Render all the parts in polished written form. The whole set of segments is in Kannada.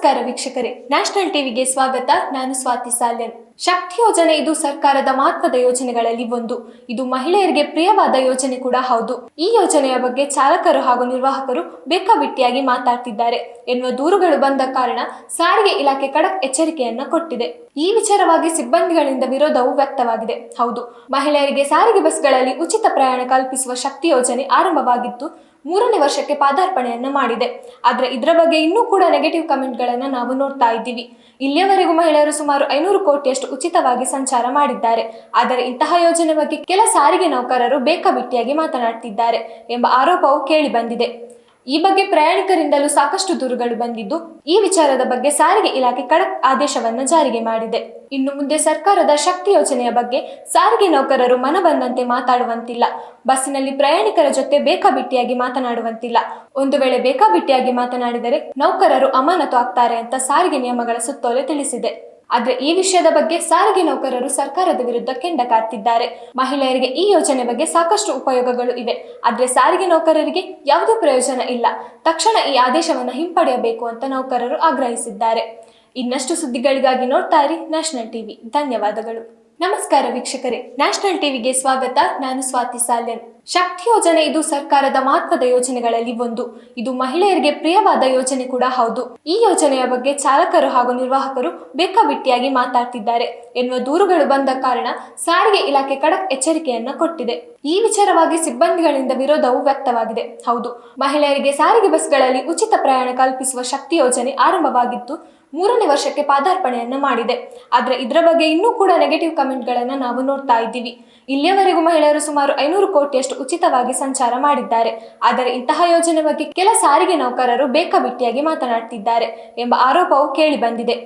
ನಮಸ್ಕಾರ ವೀಕ್ಷಕರೇ, ನ್ಯಾಷನಲ್ ಟಿವಿಗೆ ಸ್ವಾಗತ. ನಾನು ಸ್ವಾತಿ ಸಾಲ್ಯನ್. ಶಕ್ತಿ ಯೋಜನೆ ಇದು ಸರ್ಕಾರದ ಮಹತ್ವದ ಯೋಜನೆಗಳಲ್ಲಿ ಒಂದು. ಇದು ಮಹಿಳೆಯರಿಗೆ ಪ್ರಿಯವಾದ ಯೋಜನೆ ಕೂಡ ಹೌದು. ಈ ಯೋಜನೆಯ ಬಗ್ಗೆ ಚಾಲಕರು ಹಾಗೂ ನಿರ್ವಾಹಕರು ಬೇಕಾಬಿಟ್ಟಿಯಾಗಿ ಮಾತಾಡ್ತಿದ್ದಾರೆ ಎನ್ನುವ ದೂರುಗಳು ಬಂದ ಕಾರಣ ಸಾರಿಗೆ ಇಲಾಖೆ ಖಡಕ್ ಎಚ್ಚರಿಕೆಯನ್ನ ಕೊಟ್ಟಿದೆ. ಈ ವಿಚಾರವಾಗಿ ಸಿಬ್ಬಂದಿಗಳಿಂದ ವಿರೋಧವು ವ್ಯಕ್ತವಾಗಿದೆ. ಹೌದು, ಮಹಿಳೆಯರಿಗೆ ಸಾರಿಗೆ ಬಸ್ಗಳಲ್ಲಿ ಉಚಿತ ಪ್ರಯಾಣ ಕಲ್ಪಿಸುವ ಶಕ್ತಿ ಯೋಜನೆ ಆರಂಭವಾಗಿದ್ದು 3ನೇ ವರ್ಷಕ್ಕೆ ಪಾದಾರ್ಪಣೆಯನ್ನ ಮಾಡಿದೆ. ಆದ್ರೆ ಇದರ ಬಗ್ಗೆ ಇನ್ನೂ ಕೂಡ ನೆಗೆಟಿವ್ ಕಮೆಂಟ್ಗಳನ್ನ ನಾವು ನೋಡ್ತಾ ಇದ್ದೀವಿ. ಇಲ್ಲಿಯವರೆಗೂ ಮಹಿಳೆಯರು ಸುಮಾರು 500 ಕೋಟಿಯಷ್ಟು ಉಚಿತವಾಗಿ ಸಂಚಾರ ಮಾಡಿದ್ದಾರೆ. ಆದರೆ ಇಂತಹ ಯೋಜನೆ ಬಗ್ಗೆ ಕೆಲ ಸಾರಿಗೆ ನೌಕರರು ಬೇಕಾಬಿಟ್ಟಿಯಾಗಿ ಮಾತನಾಡ್ತಿದ್ದಾರೆ ಎಂಬ ಆರೋಪವು ಕೇಳಿ ಬಂದಿದೆ. ಈ ಬಗ್ಗೆ ಪ್ರಯಾಣಿಕರಿಂದಲೂ ಸಾಕಷ್ಟು ದೂರುಗಳು ಬಂದಿದ್ದು, ಈ ವಿಚಾರದ ಬಗ್ಗೆ ಸಾರಿಗೆ ಇಲಾಖೆ ಖಡಕ್ ಆದೇಶವನ್ನು ಜಾರಿಗೆ ಮಾಡಿದೆ. ಇನ್ನು ಮುಂದೆ ಸರ್ಕಾರದ ಶಕ್ತಿ ಯೋಜನೆಯ ಬಗ್ಗೆ ಸಾರಿಗೆ ನೌಕರರು ಮನಬಂದಂತೆ ಮಾತಾಡುವಂತಿಲ್ಲ. ಬಸ್ಸಿನಲ್ಲಿ ಪ್ರಯಾಣಿಕರ ಜೊತೆ ಬೇಕಾಬಿಟ್ಟಿಯಾಗಿ ಮಾತನಾಡುವಂತಿಲ್ಲ. ಒಂದು ವೇಳೆ ಬೇಕಾಬಿಟ್ಟಿಯಾಗಿ ಮಾತನಾಡಿದರೆ ನೌಕರರು ಅಮಾನತು ಆಗ್ತಾರೆ ಅಂತ ಸಾರಿಗೆ ನಿಯಮಗಳ ಸುತ್ತೋಲೆ ತಿಳಿಸಿದೆ. ಆದ್ರೆ ಈ ವಿಷಯದ ಬಗ್ಗೆ ಸಾರಿಗೆ ನೌಕರರು ಸರ್ಕಾರದ ವಿರುದ್ಧ ಕೆಂಡ ಕಾರ್ತಿದ್ದಾರೆ. ಮಹಿಳೆಯರಿಗೆ ಈ ಯೋಜನೆ ಬಗ್ಗೆ ಸಾಕಷ್ಟು ಉಪಯೋಗಗಳು ಇವೆ, ಆದ್ರೆ ಸಾರಿಗೆ ನೌಕರರಿಗೆ ಯಾವುದೇ ಪ್ರಯೋಜನ ಇಲ್ಲ. ತಕ್ಷಣ ಈ ಆದೇಶವನ್ನು ಹಿಂಪಡೆಯಬೇಕು ಅಂತ ನೌಕರರು ಆಗ್ರಹಿಸಿದ್ದಾರೆ. ಇನ್ನಷ್ಟು ಸುದ್ದಿಗಳಿಗಾಗಿ ನೋಡ್ತಾ ಇರಿ ನ್ಯಾಷನಲ್ ಟಿವಿ. ಧನ್ಯವಾದಗಳು. ನಮಸ್ಕಾರ ವೀಕ್ಷಕರೇ, ನ್ಯಾಷನಲ್ ಟಿವಿಗೆ ಸ್ವಾಗತ. ನಾನು ಸ್ವಾತಿ ಸಾಲ್ಯನ್. ಶಕ್ತಿ ಯೋಜನೆ ಇದು ಸರ್ಕಾರದ ಮಹತ್ವದ ಯೋಜನೆಗಳಲ್ಲಿ ಒಂದು. ಇದು ಮಹಿಳೆಯರಿಗೆ ಪ್ರಿಯವಾದ ಯೋಜನೆ ಕೂಡ ಹೌದು. ಈ ಯೋಜನೆಯ ಬಗ್ಗೆ ಚಾಲಕರು ಹಾಗೂ ನಿರ್ವಾಹಕರು ಬೇಕಾಬಿಟ್ಟಿಯಾಗಿ ಮಾತಾಡ್ತಿದ್ದಾರೆ ಎನ್ನುವ ದೂರುಗಳು ಬಂದ ಕಾರಣ ಸಾರಿಗೆ ಇಲಾಖೆ ಖಡಕ್ ಎಚ್ಚರಿಕೆಯನ್ನ ಕೊಟ್ಟಿದೆ. ಈ ವಿಚಾರವಾಗಿ ಸಿಬ್ಬಂದಿಗಳಿಂದ ವಿರೋಧವು ವ್ಯಕ್ತವಾಗಿದೆ. ಹೌದು, ಮಹಿಳೆಯರಿಗೆ ಸಾರಿಗೆ ಬಸ್ಗಳಲ್ಲಿ ಉಚಿತ ಪ್ರಯಾಣ ಕಲ್ಪಿಸುವ ಶಕ್ತಿ ಯೋಜನೆ ಆರಂಭವಾಗಿದ್ದು 3ನೇ ವರ್ಷಕ್ಕೆ ಪಾದಾರ್ಪಣೆಯನ್ನ ಮಾಡಿದೆ. ಆದ್ರೆ ಇದರ ಬಗ್ಗೆ ಇನ್ನೂ ಕೂಡ ನೆಗೆಟಿವ್ ಕಮೆಂಟ್ಗಳನ್ನ ನಾವು ನೋಡ್ತಾ ಇದ್ದೀವಿ. ಇಲ್ಲಿಯವರೆಗೂ ಮಹಿಳೆಯರು ಸುಮಾರು 500 ಕೋಟಿಯಷ್ಟು ಉಚಿತವಾಗಿ ಸಂಚಾರ ಮಾಡಿದ್ದಾರೆ. ಆದರೆ ಇಂತಹ ಯೋಜನೆ ಬಗ್ಗೆ ಕೆಲ ಸಾರಿಗೆ ನೌಕರರು ಬೇಕಾಬಿಟ್ಟಿಯಾಗಿ ಮಾತನಾಡ್ತಿದ್ದಾರೆ ಎಂಬ ಆರೋಪವು ಕೇಳಿ ಬಂದಿದೆ.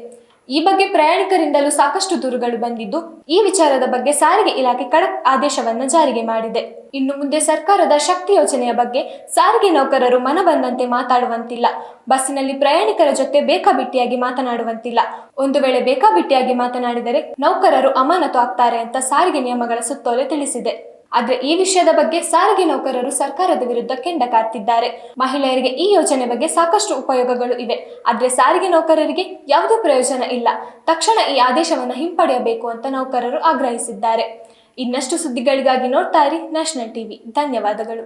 ಈ ಬಗ್ಗೆ ಪ್ರಯಾಣಿಕರಿಂದಲೂ ಸಾಕಷ್ಟು ದೂರುಗಳು ಬಂದಿದ್ದು, ಈ ವಿಚಾರದ ಬಗ್ಗೆ ಸಾರಿಗೆ ಇಲಾಖೆ ಖಡಕ್ ಆದೇಶವನ್ನು ಜಾರಿಗೆ ಮಾಡಿದೆ. ಇನ್ನು ಮುಂದೆ ಸರ್ಕಾರದ ಶಕ್ತಿ ಯೋಜನೆಯ ಬಗ್ಗೆ ಸಾರಿಗೆ ನೌಕರರು ಮನಬಂದಂತೆ ಮಾತಾಡುವಂತಿಲ್ಲ. ಬಸ್ಸಿನಲ್ಲಿ ಪ್ರಯಾಣಿಕರ ಜೊತೆ ಬೇಕಾಬಿಟ್ಟಿಯಾಗಿ ಮಾತನಾಡುವಂತಿಲ್ಲ. ಒಂದು ವೇಳೆ ಬೇಕಾಬಿಟ್ಟಿಯಾಗಿ ಮಾತನಾಡಿದರೆ ನೌಕರರು ಅಮಾನತು ಆಗ್ತಾರೆ ಅಂತ ಸಾರಿಗೆ ನಿಯಮಗಳ ಸುತ್ತೋಲೆ ತಿಳಿಸಿದೆ. ಆದ್ರೆ ಈ ವಿಷಯದ ಬಗ್ಗೆ ಸಾರಿಗೆ ನೌಕರರು ಸರ್ಕಾರದ ವಿರುದ್ಧ ಕೆಂಡ ಕಾರ್ತಿದ್ದಾರೆ. ಮಹಿಳೆಯರಿಗೆ ಈ ಯೋಜನೆ ಬಗ್ಗೆ ಸಾಕಷ್ಟು ಉಪಯೋಗಗಳು ಇವೆ, ಆದ್ರೆ ಸಾರಿಗೆ ನೌಕರರಿಗೆ ಯಾವುದೇ ಪ್ರಯೋಜನ ಇಲ್ಲ. ತಕ್ಷಣ ಈ ಆದೇಶವನ್ನು ಹಿಂಪಡೆಯಬೇಕು ಅಂತ ನೌಕರರು ಆಗ್ರಹಿಸಿದ್ದಾರೆ. ಇನ್ನಷ್ಟು ಸುದ್ದಿಗಳಿಗಾಗಿ ನೋಡ್ತಾ ಇರಿ ನ್ಯಾಷನಲ್ ಟಿವಿ. ಧನ್ಯವಾದಗಳು.